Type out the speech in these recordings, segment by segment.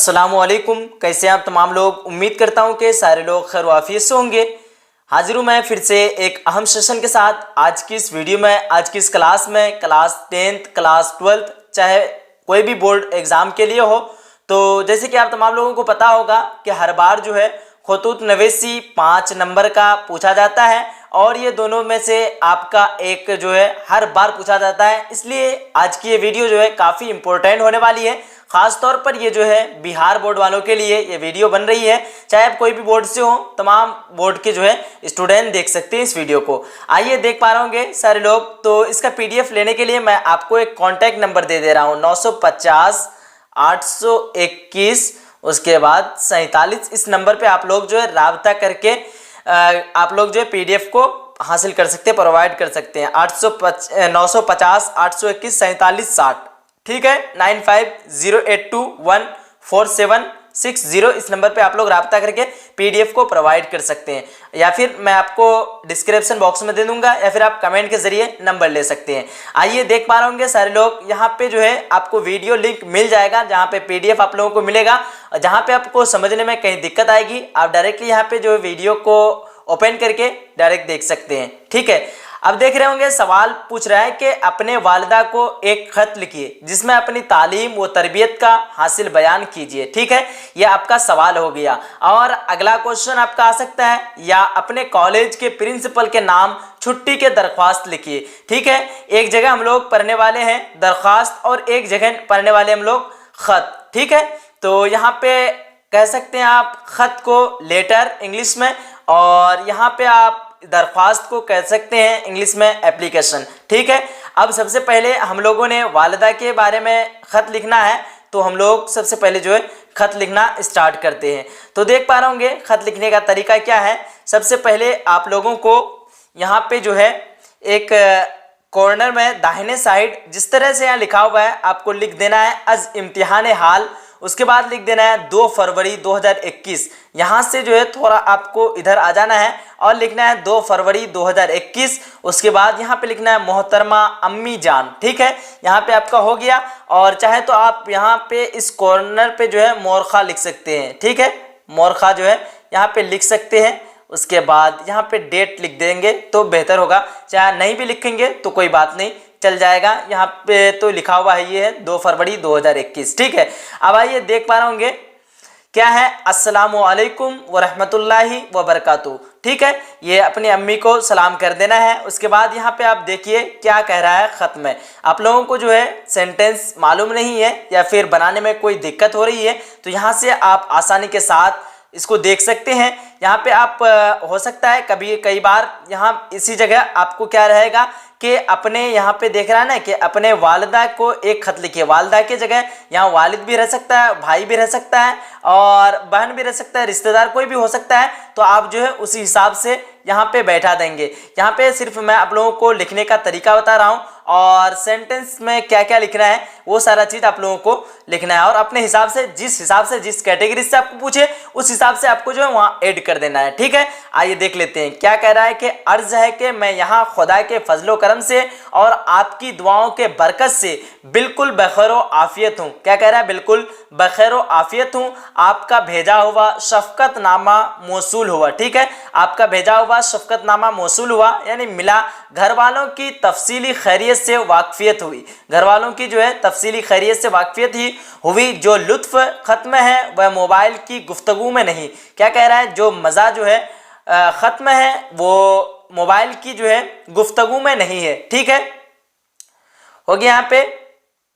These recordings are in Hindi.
अस्सलामुअलैकुम। कैसे हैं आप तमाम लोग। उम्मीद करता हूं कि सारे लोग खैर वाफियत से होंगे। हाजिर हूं मैं फिर से एक अहम सेशन के साथ। आज की इस वीडियो में, आज की इस क्लास में, क्लास 10th क्लास 12th चाहे कोई भी बोर्ड एग्ज़ाम के लिए हो, तो जैसे कि आप तमाम लोगों को पता होगा कि हर बार जो है खतूत नवेसी 5 नंबर का पूछा जाता है और ये दोनों में से आपका एक जो है हर बार पूछा जाता है। इसलिए आज की ये वीडियो जो है काफ़ी इम्पोर्टेंट होने वाली है। ख़ास तौर पर ये जो है बिहार बोर्ड वालों के लिए ये वीडियो बन रही है। चाहे आप कोई भी बोर्ड से हो, तमाम बोर्ड के जो है स्टूडेंट देख सकते हैं इस वीडियो को। आइए देख पा रहे होंगे सारे लोग। तो इसका PDF लेने के लिए मैं आपको एक कॉन्टैक्ट नंबर दे दे रहा हूँ 950 821 उसके बाद 47। इस नंबर पे आप लोग जो है राब्ता करके आप लोग जो है PDF को हासिल कर सकते हैं, प्रोवाइड कर सकते हैं। 950 821 47 60, ठीक है। 9508214760 इस नंबर पे आप लोग राब्ता करके PDF को प्रोवाइड कर सकते हैं, या फिर मैं आपको डिस्क्रिप्शन बॉक्स में दे दूंगा, या फिर आप कमेंट के जरिए नंबर ले सकते हैं। आइए देख पा रहे होंगे सारे लोग, यहाँ पे जो है आपको वीडियो लिंक मिल जाएगा जहाँ पे PDF आप लोगों को मिलेगा। जहाँ पे आपको समझने में कहीं दिक्कत आएगी आप डायरेक्टली यहाँ पे जो है वीडियो को ओपन करके डायरेक्ट देख सकते हैं, ठीक है। अब देख रहे होंगे सवाल पूछ रहा है कि अपने वालिदा को एक खत लिखिए जिसमें अपनी तालीम व तरबियत का हासिल बयान कीजिए, ठीक है। यह आपका सवाल हो गया। और अगला क्वेश्चन आपका आ सकता है, या अपने कॉलेज के प्रिंसिपल के नाम छुट्टी के दरख्वास्त लिखिए, ठीक है। एक जगह हम लोग पढ़ने वाले हैं दरख्वास्त और एक जगह पढ़ने वाले हम लोग खत, ठीक है। तो यहाँ पे कह सकते हैं आप खत को लेटर इंग्लिश में, और यहाँ पे आप दरख्वास्त को कह सकते हैं इंग्लिश में एप्लीकेशन, ठीक है। अब सबसे पहले हम लोगों ने वालिदा के बारे में खत लिखना है, तो हम लोग सबसे पहले जो है खत लिखना स्टार्ट करते हैं। तो देख पा रहे होंगे खत लिखने का तरीका क्या है। सबसे पहले आप लोगों को यहाँ पे जो है एक कॉर्नर में दाहिने साइड जिस तरह से यहाँ लिखा हुआ है आपको लिख देना है अज इम्तिहान हाल। उसके बाद लिख देना है 2 फरवरी 2021। यहाँ से जो है थोड़ा आपको इधर आ जाना है और लिखना है 2 फरवरी 2021। उसके बाद यहाँ पे लिखना है मोहतरमा अम्मी जान, ठीक है। यहाँ पे आपका हो गया। और चाहे तो आप यहाँ पे इस कॉर्नर पे जो है मोरखा लिख सकते हैं, ठीक है। मोरखा जो है यहाँ पे लिख सकते हैं। उसके बाद यहाँ पे डेट लिख देंगे तो बेहतर होगा। चाहे नहीं भी लिखेंगे तो कोई बात नहीं, चल जाएगा। यहाँ पे तो लिखा हुआ है, ये है 2 फरवरी 2021, ठीक है। अब आइए देख पा रहे होंगे क्या है, अस्सलामुअलैकुम वरहमतुल्लाहि वबरकातुहू, ठीक है। ये अपनी अम्मी को सलाम कर देना है। उसके बाद यहाँ पे आप देखिए क्या कह रहा है खत में। आप लोगों को जो है सेंटेंस मालूम नहीं है या फिर बनाने में कोई दिक्कत हो रही है, तो यहाँ से आप आसानी के साथ इसको देख सकते हैं। यहाँ पे आप हो सकता है कई बार यहाँ इसी जगह आपको क्या रहेगा कि अपने यहाँ पे देख रहा है ना कि अपने वालिदा को एक खत लिखिए। वालिदा की जगह यहाँ वालिद भी रह सकता है, भाई भी रह सकता है और बहन भी रह सकता है, रिश्तेदार कोई भी हो सकता है। तो आप जो है उसी हिसाब से यहाँ पे बैठा देंगे। यहाँ पे सिर्फ मैं आप लोगों को लिखने का तरीका बता रहा हूँ, और सेंटेंस में क्या क्या लिखना है वो सारा चीज़ आप लोगों को लिखना है। और अपने हिसाब से जिस कैटेगरी से आपको पूछे उस हिसाब से आपको जो है वहाँ ऐड कर देना है, ठीक है। आइए देख लेते हैं क्या कह रहा है कि अर्ज है कि मैं यहाँ खुदा के फजलो करम से और आपकी दुआओं के बरकत से बिल्कुल बखैर आफियत हूँ। क्या कह रहा है, बिल्कुल बखैर आफियत हूँ। आपका भेजा हुआ शफकतनामा मौसूल हुआ, ठीक है। आपका भेजा हुआ शफकतनामा मौसूल हुआ यानी मिला। घर वालों की तफसीली खैरियत से वाकफियत हुई। घर वालों की जो है तफसीली खैरियत से वाकफियत ही हुई। जो लुत्फ खत में है वह मोबाइल की गुफ्तगू में नहीं। क्या कह रहा है, जो मज़ा जो है खत में है वो मोबाइल की जो है गुफ्तगू में नहीं है, ठीक है। हो गया यहाँ पे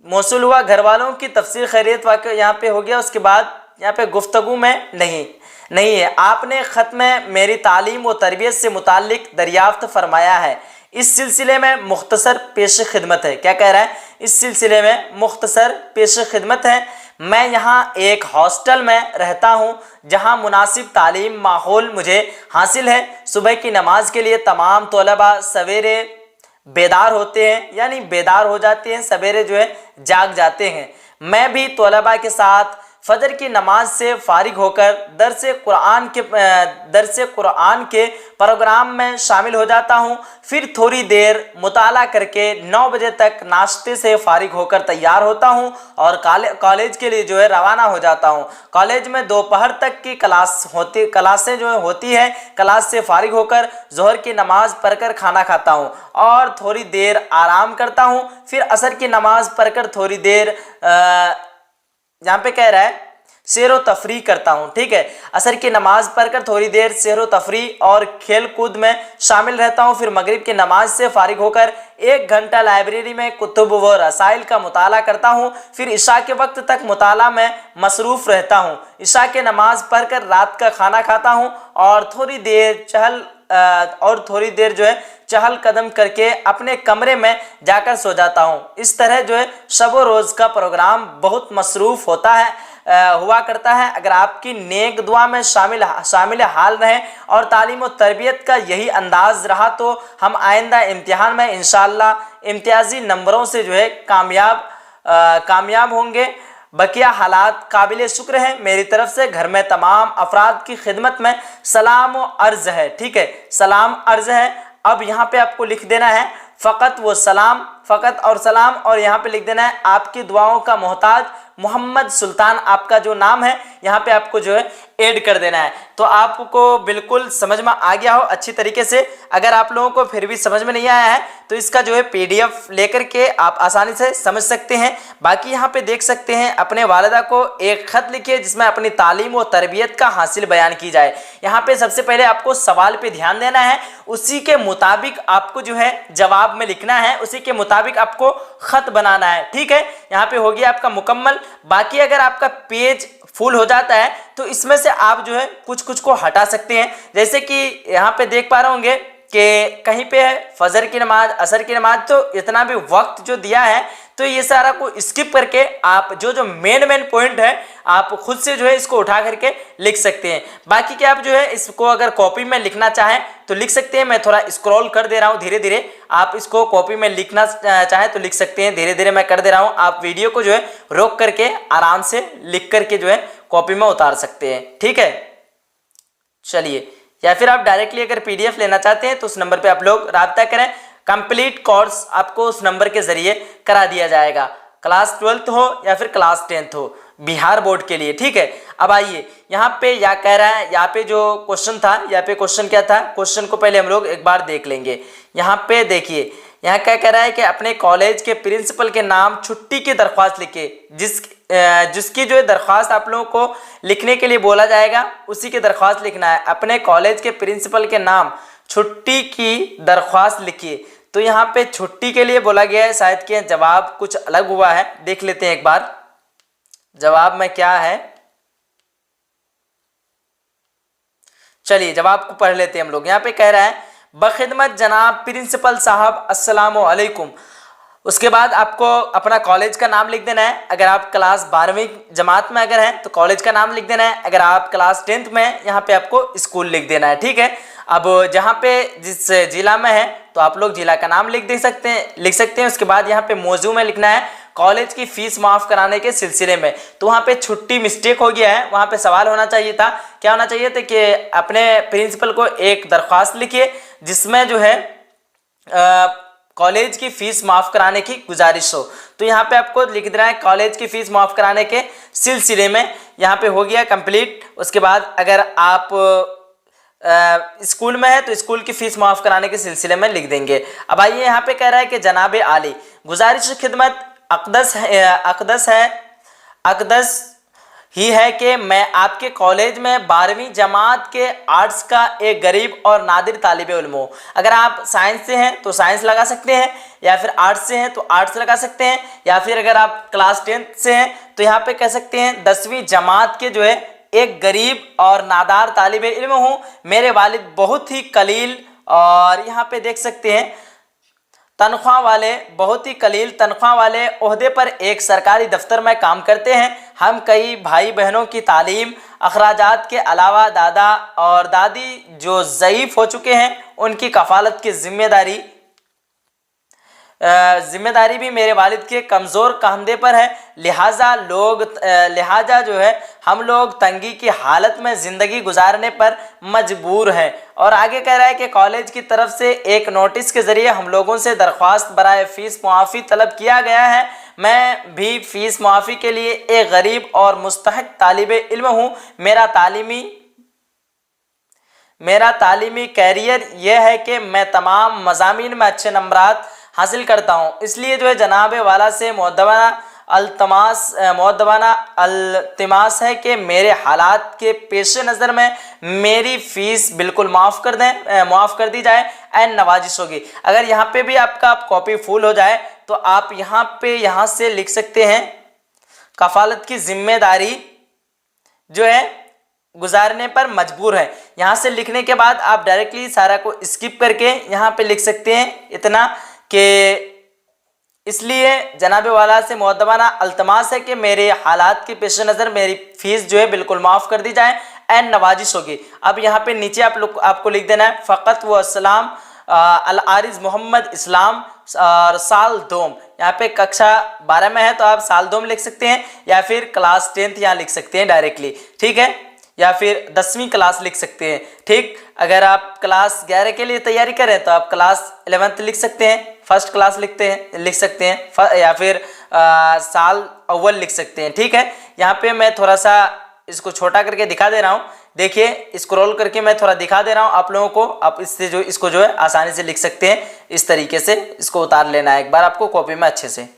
मौसूल हुआ, घर वालों की तफसील खैरियत वाक़ यहाँ पे हो गया। उसके बाद यहाँ पे गुफ्तगू में नहीं है। आपने खत में मेरी तालीम व तरबियत से मुताल्लिक दरियाफ्त फरमाया है। इस सिलसिले में मुख्तसर पेश खिदमत है। क्या कह रहा है, इस सिलसिले में मुख्तसर पेश खिदमत है। मैं यहाँ एक हॉस्टल में रहता हूँ जहाँ मुनासिब तालीम माहौल मुझे हासिल है। सुबह की नमाज के लिए तमाम तलबा सवेरे बेदार होते हैं, यानी बेदार हो जाते हैं, सवेरे जो है जाग जाते हैं। मैं भी तलबा के साथ फजर की नमाज से फारिग होकर दरसे कुरान के प्रोग्राम में शामिल हो जाता हूँ। फिर थोड़ी देर मुताला करके 9 बजे तक नाश्ते से फारिग होकर तैयार होता हूँ और कॉलेज के लिए जो है रवाना हो जाता हूँ। कॉलेज में दोपहर तक की क्लासें जो होती है। क्लास से फारिग होकर जोहर की नमाज पढ़कर खाना खाता हूँ और थोड़ी देर आराम करता हूँ। फिर असर की नमाज पढ़कर थोड़ी देर यहाँ पे कह रहा है सैरो तफरी करता हूँ। ठीक है, असर की नमाज पढ़कर थोड़ी देर सैरो तफरी और खेल कूद में शामिल रहता हूँ। फिर मगरिब की नमाज से फारिग होकर 1 घंटा लाइब्रेरी में कुतुब व रसाइल का मुताला करता हूँ। फिर इशा के वक्त तक मुताला में मसरूफ़ रहता हूँ। इशा के नमाज पढ़कर रात का खाना खाता हूँ और थोड़ी देर जो है चहल कदम करके अपने कमरे में जाकर सो जाता हूँ। इस तरह जो है शब रोज़ का प्रोग्राम बहुत मसरूफ़ हुआ करता है। अगर आपकी नेक दुआ में शामिल हाल रहें और तालीम और तरबियत का यही अंदाज रहा तो हम आइंदा इम्तिहान में इंशाअल्लाह इम्तियाजी नंबरों से जो है कामयाब होंगे। बकिया हालात काबिल शुक्र है। मेरी तरफ से घर में तमाम अफराद की खिदमत में सलाम व अर्ज़ है। ठीक है, सलाम अर्ज़ है। अब यहाँ पे आपको लिख देना है फ़कत और सलाम और यहाँ पे लिख देना है आपकी दुआओं का मोहताज मोहम्मद सुल्तान आपका जो नाम है यहाँ पे आपको जो है ऐड कर देना है। तो आपको बिल्कुल समझ में आ गया हो अच्छी तरीके से। अगर आप लोगों को फिर भी समझ में नहीं आया है तो इसका जो है PDF लेकर के आप आसानी से समझ सकते हैं। बाकी यहाँ पे देख सकते हैं अपने वालिदा को एक ख़त लिखिए जिसमें अपनी तालीम और तरबियत का हासिल बयान की जाए। यहाँ पे सबसे पहले आपको सवाल पे ध्यान देना है, उसी के मुताबिक आपको जो है जवाब में लिखना है, उसी के मुताबिक आपको ख़त बनाना है। ठीक है, यहाँ पे हो गया आपका मुकम्मल। बाकी अगर आपका पेज फुल हो जाता है तो इसमें से आप जो है कुछ को हटा सकते हैं। जैसे कि यहाँ पे देख पा रहे होंगे कि कहीं पे है फजर की नमाज, असर की नमाज, तो इतना भी वक्त जो दिया है तो ये सारा को स्किप करके आप जो मेन पॉइंट है आप खुद से जो है इसको उठा करके लिख सकते हैं। बाकी कि आप जो है इसको अगर कॉपी में लिखना चाहें तो लिख सकते हैं। मैं थोड़ा स्क्रॉल कर दे रहा हूँ धीरे धीरे, आप इसको कॉपी में लिखना चाहें तो लिख सकते हैं। धीरे धीरे मैं कर दे रहा हूँ, आप वीडियो को जो है रोक करके आराम से लिख करके जो है कॉपी में उतार सकते हैं। ठीक है, चलिए, या फिर आप डायरेक्टली अगर PDF लेना चाहते हैं तो उस नंबर पे आप लोग राब्ता करें। कंप्लीट कोर्स आपको उस नंबर के जरिए करा दिया जाएगा, क्लास 12th हो या फिर क्लास 10th हो, बिहार बोर्ड के लिए। ठीक है, अब आइए यहाँ पे या कह रहा है, यहाँ पे जो क्वेश्चन था, यहाँ पे क्वेश्चन क्या था, क्वेश्चन को पहले हम लोग एक बार देख लेंगे। यहाँ पे देखिए, यहाँ क्या कह रहा है कि अपने कॉलेज के प्रिंसिपल के नाम छुट्टी की दरख्वास्त लिखे। जिसकी जो है दरख्वास्त आप लोगों को लिखने के लिए बोला जाएगा उसी की दरख्वास्त लिखना है। अपने कॉलेज के प्रिंसिपल के नाम छुट्टी की दरख्वास्त लिखिए। तो यहाँ पे छुट्टी के लिए बोला गया है, शायद कि जवाब कुछ अलग हुआ है। देख लेते हैं एक बार जवाब में क्या है। चलिए जवाब को पढ़ लेते हैं हम लोग। यहाँ पे कह रहा है बखिदमत जनाब प्रिंसिपल साहब अस्सलामु अलैकुम। उसके बाद आपको अपना कॉलेज का नाम लिख देना है। अगर आप क्लास 12वीं जमात में अगर हैं तो कॉलेज का नाम लिख देना है। अगर आप क्लास 10th में हैं यहाँ पे आपको स्कूल लिख देना है। ठीक है, अब जहाँ पे जिस जिला में है तो आप लोग जिला का नाम लिख सकते हैं। उसके बाद यहाँ पे मौजू में लिखना है कॉलेज की फीस माफ़ कराने के सिलसिले में। तो वहाँ पे छुट्टी मिस्टेक हो गया है, वहाँ पे सवाल होना चाहिए था, क्या होना चाहिए था कि अपने प्रिंसिपल को एक दरख्वास्त लिखिए जिसमें जो है कॉलेज की फीस माफ़ कराने की गुजारिश हो। तो यहाँ पे आपको लिख देना है कॉलेज की फीस माफ़ कराने के सिलसिले में। यहाँ पे हो गया कंप्लीट। उसके बाद अगर आप स्कूल में है तो स्कूल की फीस माफ़ कराने के सिलसिले में लिख देंगे। अब आइए यहाँ पे कह रहा है कि जनाब आली गुजारिश खिदमत अकदस ही है कि मैं आपके कॉलेज में 12वीं जमात के आर्ट्स का एक गरीब और नादिर तालिब इल्म हूँ। अगर आप साइंस से हैं तो साइंस लगा सकते हैं, या फिर आर्ट्स से हैं तो आर्ट्स लगा सकते हैं, या फिर अगर आप क्लास 10th से हैं तो यहाँ पे कह सकते हैं 10वीं जमात के जो है एक गरीब और नादार तालिब इल्म हूँ। मेरे वालिद बहुत ही कलील और यहाँ पे देख सकते हैं बहुत ही कलील तनख्वाह वाले ओहदे पर एक सरकारी दफ्तर में काम करते हैं। हम कई भाई बहनों की तालीम अखराजात के अलावा दादा और दादी जो ज़ईफ़ हो चुके हैं उनकी कफ़ालत की जिम्मेदारी जिम्मेदारी भी मेरे वालिद के कमज़ोर कंधे पर है, लिहाजा जो है हम लोग तंगी की हालत में ज़िंदगी गुजारने पर मजबूर हैं। और आगे कह रहा है कि कॉलेज की तरफ से एक नोटिस के ज़रिए हम लोगों से दरख्वास्त बराए फ़ीस मुआफ़ी तलब किया गया है। मैं भी फ़ीस मुआफ़ी के लिए एक गरीब और मुस्तहिक़ तालिब इल्म हूँ। मेरा तालीमी कैरियर यह है कि मैं तमाम मज़ामीन में अच्छे नंबरात हासिल करता हूँ, इसलिए जो है जनाब वाला से मुअद्दबाना अल्तिमास है कि मेरे हालात के पेश नज़र में मेरी फ़ीस बिल्कुल माफ़ कर दी जाए, एन नवाजिश होगी। अगर यहाँ पे भी आपका कॉपी फुल हो जाए तो आप यहाँ से लिख सकते हैं, कफ़ालत की जिम्मेदारी जो है गुजारने पर मजबूर है। यहाँ से लिखने के बाद आप डायरेक्टली सारा को स्किप करके यहाँ पे लिख सकते हैं इतना कि इसलिए जनाब वाला से मुअद्दबाना अल्तमास है कि मेरे हालात के पेश नज़र मेरी फ़ीस जो है बिल्कुल माफ़ कर दी जाए, एन नवाजिश होगी। अब यहाँ पे नीचे आपको लिख देना है फ़कत व अस्सलाम अल आरिज़ मोहम्मद इस्लाम और साल दोम। यहाँ पे कक्षा 12 में है तो आप साल दोम लिख सकते हैं, या फिर क्लास 10th यहाँ लिख सकते हैं डायरेक्टली, ठीक है, या फिर 10वीं क्लास लिख सकते हैं, ठीक। अगर आप क्लास 11 के लिए तैयारी करें तो आप क्लास 11th लिख सकते हैं, फर्स्ट क्लास लिख सकते हैं, या फिर साल अव्वल लिख सकते हैं, ठीक है। यहाँ पे मैं थोड़ा सा इसको छोटा करके दिखा दे रहा हूँ, देखिए स्क्रॉल करके मैं थोड़ा दिखा दे रहा हूँ आप लोगों को। आप इसको जो है आसानी से लिख सकते हैं, इस तरीके से इसको उतार लेना है एक बार आपको कॉपी में अच्छे से,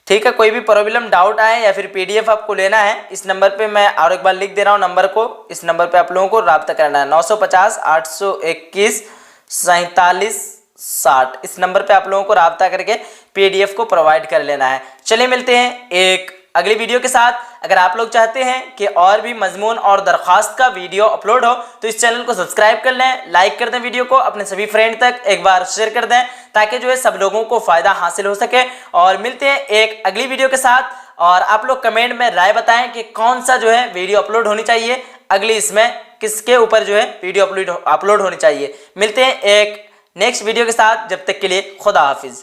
ठीक है। कोई भी प्रॉब्लम डाउट आए या फिर पीडीएफ आपको लेना है, इस नंबर पे मैं और एक बार लिख दे रहा हूँ नंबर को, इस नंबर पे आप लोगों को रब्ता करना है 950 821 47 60। इस नंबर पे आप लोगों को रब्ता करके पीडीएफ को प्रोवाइड कर लेना है। चलिए मिलते हैं एक अगली वीडियो के साथ। अगर आप लोग चाहते हैं कि और भी मजमून और दरख्वास्त का वीडियो अपलोड हो तो इस चैनल को सब्सक्राइब कर लें, लाइक कर दें, वीडियो को अपने सभी फ्रेंड तक एक बार शेयर कर दें ताकि जो है सब लोगों को फ़ायदा हासिल हो सके। और मिलते हैं एक अगली वीडियो के साथ, और आप लोग कमेंट में राय बताएं कि कौन सा जो है वीडियो अपलोड होनी चाहिए अगली, इसमें किसके ऊपर जो है वीडियो अपलोड होनी चाहिए। मिलते हैं एक नेक्स्ट वीडियो के साथ, जब तक के लिए खुदा हाफिज़।